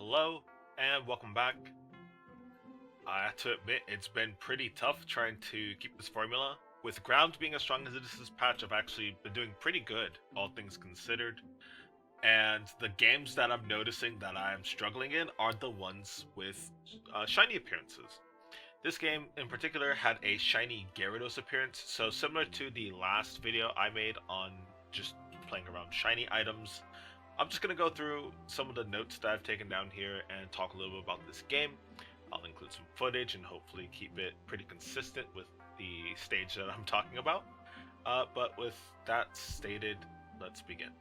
Hello, and welcome back. I have to admit, it's been pretty tough trying to keep this formula. With ground being as strong as it is this patch, I've actually been doing pretty good, all things considered. And the games that I'm noticing that I'm struggling in are the ones with shiny appearances. This game in particular had a shiny Gyarados appearance, so similar to the last video I made on just playing around shiny items, I'm just going to go through some of the notes that I've taken down here and talk a little bit about this game. I'll include some footage and hopefully keep it pretty consistent with the stage that I'm talking about. But with that stated, let's begin.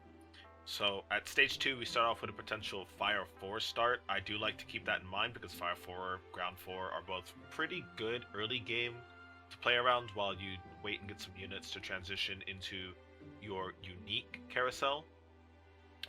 So at stage 2, we start off with a potential Fire 4 start. I do like to keep that in mind because Fire 4, Ground 4 are both pretty good early game to play around while you wait and get some units to transition into your unique carousel.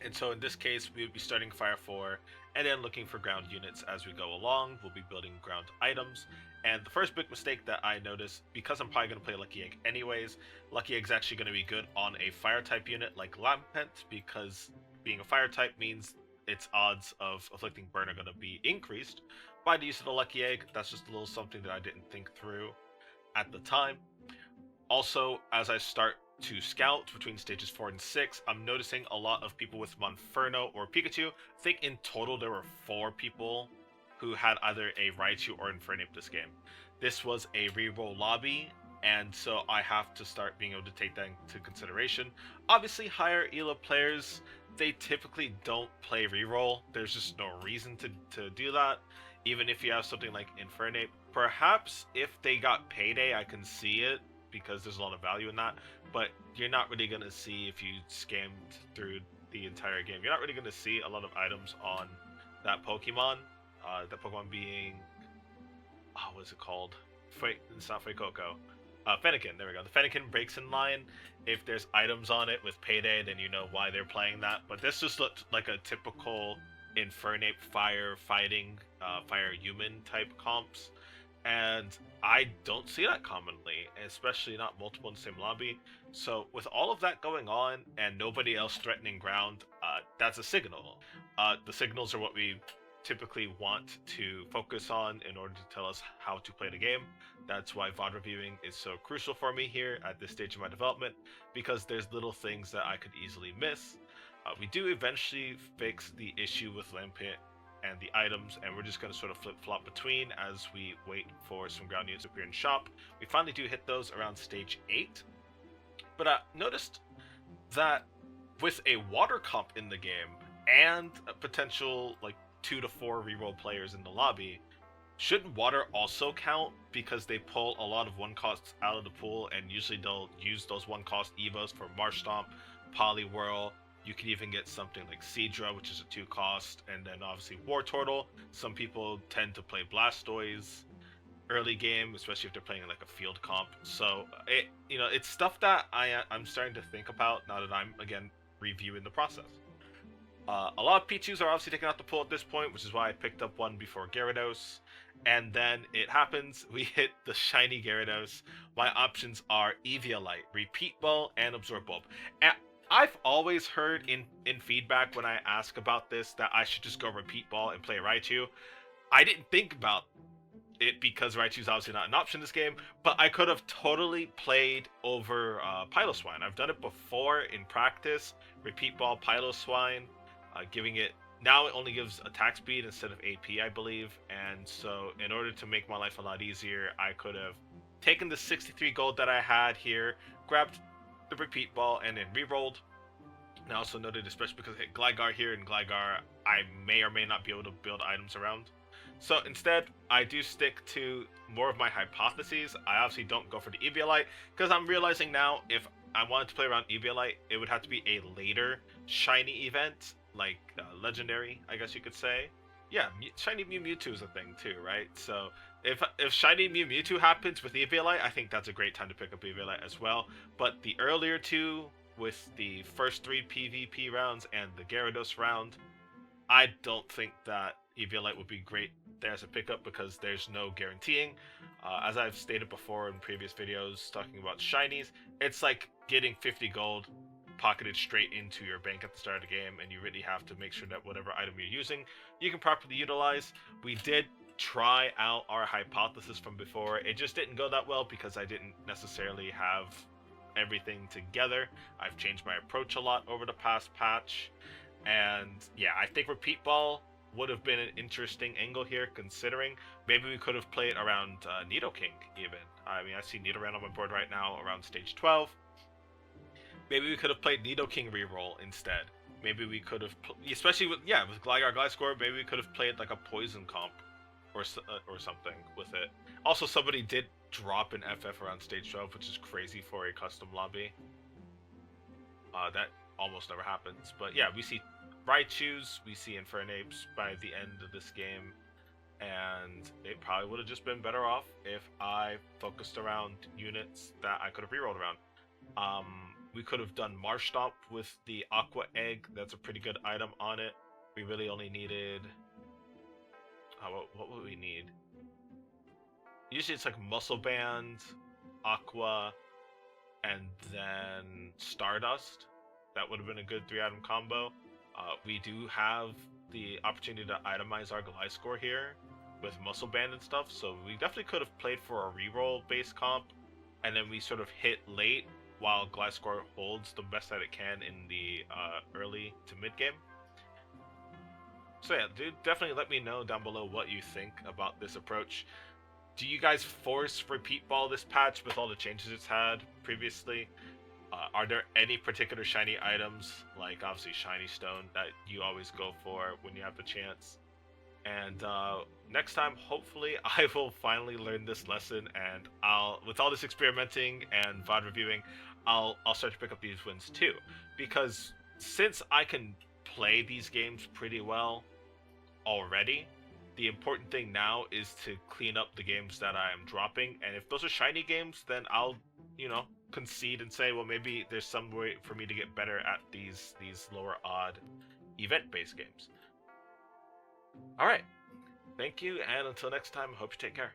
And so in this case, we would be starting Fire 4 and then looking for ground units as we go along. We'll be building ground items. And the first big mistake that I noticed, because I'm probably going to play Lucky Egg anyways, Lucky Egg's actually going to be good on a fire type unit like Lampent, because being a fire type means its odds of afflicting burn are going to be increased by the use of the Lucky Egg. That's just a little something that I didn't think through at the time. Also, as I start to scout between stages 4 and 6, I'm noticing a lot of people with Monferno or Pikachu. I think in total there were 4 people who had either a Raichu or Infernape this game. This was a reroll lobby, and so I have to start being able to take that into consideration. Obviously, higher ELA players, they typically don't play reroll. There's just no reason to do that, even if you have something like Infernape. Perhaps if they got Payday, I can see it, because there's a lot of value in that, but you're not really going to see, if you scammed through the entire game, you're not really going to see a lot of items on that Pokemon. That Pokemon being, what is it called? It's not Fuecoco. Fennekin, there we go. The Fennekin breaks in line. If there's items on it with Payday, then you know why they're playing that. But this just looked like a typical Infernape fire fighting, fire human type comps. And I don't see that commonly, especially not multiple in the same lobby. So with all of that going on and nobody else threatening ground, that's a signal. The signals are what we typically want to focus on in order to tell us how to play the game. That's why VOD reviewing is so crucial for me here at this stage of my development, because there's little things that I could easily miss. We do eventually fix the issue with Lampent and the items, and we're just going to sort of flip-flop between as we wait for some ground units to appear in shop. We finally do hit those around stage 8, but I noticed that with a water comp in the game and a potential like 2 to 4 reroll players in the lobby, shouldn't water also count, because they pull a lot of 1-costs out of the pool, and usually they'll use those 1-cost evos for Marsh Stomp, Poliwhirl. You can even get something like Seadra, which is a 2-cost, and then obviously Wartortle. Some people tend to play Blastoise early game, especially if they're playing like a field comp. So it's stuff that I'm starting to think about now that I'm again reviewing the process. A lot of Pichus are obviously taken out the pool at this point, which is why I picked up one before Gyarados. And then it happens, we hit the shiny Gyarados. My options are Eviolite, Repeat Ball, and Absorb Bulb. And I've always heard in feedback when I ask about this that I should just go Repeat Ball and play Raichu. I didn't think about it because Raichu's obviously not an option in this game, but I could have totally played over Piloswine. I've done it before in practice. Repeat Ball, Piloswine, giving it, now it only gives attack speed instead of AP, I believe, and so in order to make my life a lot easier, I could have taken the 63 gold that I had here, grabbed the Repeat Ball, and then re-rolled. And I also noted, especially because I hit Gligar here, and Gligar I may or may not be able to build items around. So instead, I do stick to more of my hypotheses. I obviously don't go for the Eviolite, because I'm realizing now if I wanted to play around Eviolite, it would have to be a later shiny event, like legendary, I guess you could say. Yeah, shiny Mewtwo is a thing too, right? So if shiny Mewtwo happens with Eviolite, I think that's a great time to pick up Eviolite as well. But the earlier two, with the first 3 PvP rounds and the Gyarados round, I don't think that Eviolite would be great there as a pickup, because there's no guaranteeing. As I've stated before in previous videos talking about shinies, it's like getting 50 gold pocketed straight into your bank at the start of the game, and you really have to make sure that whatever item you're using, you can properly utilize. We did try out our hypothesis from before. It just didn't go that well because I didn't necessarily have everything together. I've changed my approach a lot over the past patch, and yeah, I think Repeat Ball would have been an interesting angle here, considering maybe we could have played around Nidoking even. I mean, I see Nidoran on my board right now around stage 12. Maybe we could have played Nidoking reroll instead. Maybe we could have, especially with Gligar Gliscor, maybe we could have played like a poison comp or something with it. Also, somebody did drop an FF around stage 12, which is crazy for a custom lobby. That almost never happens. But yeah, we see Raichus, we see Infernapes by the end of this game, and it probably would have just been better off if I focused around units that I could have rerolled around. We could have done Marshtomp with the Aqua Egg. That's a pretty good item on it. We really only needed... what would we need? Usually it's like Muscle Band, Aqua, and then Stardust. That would have been a good 3-item combo. We do have the opportunity to itemize our Gliscor here with Muscle Band and stuff, so we definitely could have played for a reroll base comp, and then we sort of hit late while Gliscor holds the best that it can in the early to mid game. So yeah, dude, definitely let me know down below what you think about this approach. Do you guys force Repeat Ball this patch with all the changes it's had previously? Are there any particular shiny items, like obviously Shiny Stone, that you always go for when you have the chance? And next time, hopefully, I will finally learn this lesson, and with all this experimenting and VOD reviewing, I'll start to pick up these wins too. Because since I can play these games pretty well already, the important thing now is to clean up the games that I am dropping. And if those are shiny games, then I'll, concede and say, well, maybe there's some way for me to get better at these lower odd event-based games. Alright, thank you, and until next time, I hope you take care.